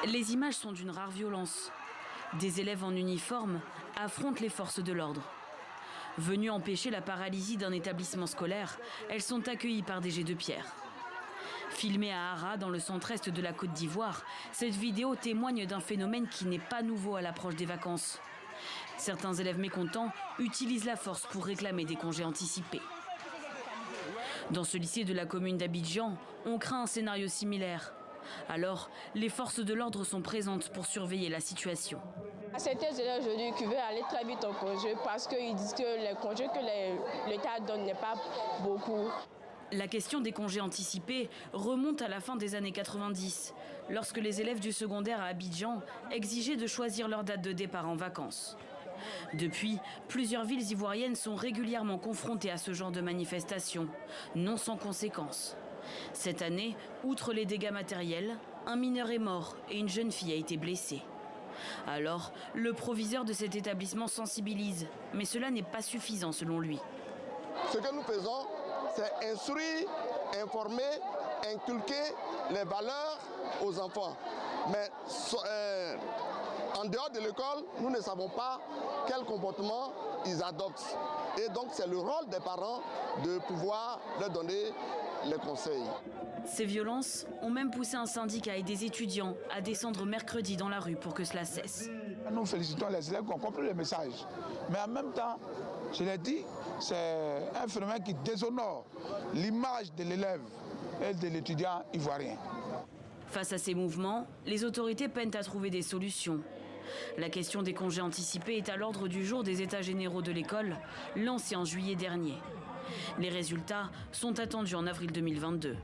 Les images sont d'une rare violence. Des élèves en uniforme affrontent les forces de l'ordre. Venues empêcher la paralysie d'un établissement scolaire, elles sont accueillies par des jets de pierre. Filmée à Ara, dans le centre-est de la Côte d'Ivoire, cette vidéo témoigne d'un phénomène qui n'est pas nouveau à l'approche des vacances. Certains élèves mécontents utilisent la force pour réclamer des congés anticipés. Dans ce lycée de la commune d'Abidjan, on craint un scénario similaire. Alors, les forces de l'ordre sont présentes pour surveiller la situation. Certains élèves aujourd'hui qui veulent aller très vite en congé parce qu'ils disent que les congés que l'État donne n'est pas beaucoup. La question des congés anticipés remonte à la fin des années 90, lorsque les élèves du secondaire à Abidjan exigeaient de choisir leur date de départ en vacances. Depuis, plusieurs villes ivoiriennes sont régulièrement confrontées à ce genre de manifestations, non sans conséquences. Cette année, outre les dégâts matériels, un mineur est mort et une jeune fille a été blessée. Alors, le proviseur de cet établissement sensibilise, mais cela n'est pas suffisant selon lui. Ce que nous faisons, c'est instruire, informer, inculquer les valeurs aux enfants. Mais en dehors de l'école, nous ne savons pas quel comportement ils adoptent. Et donc c'est le rôle des parents de pouvoir leur donner les conseils. Ces violences ont même poussé un syndicat et des étudiants à descendre mercredi dans la rue pour que cela cesse. Nous félicitons les élèves qui ont compris le message. Mais en même temps, je l'ai dit, c'est un phénomène qui déshonore l'image de l'élève et de l'étudiant ivoirien. Face à ces mouvements, les autorités peinent à trouver des solutions. La question des congés anticipés est à l'ordre du jour des États généraux de l'école, lancés en juillet dernier. Les résultats sont attendus en avril 2022.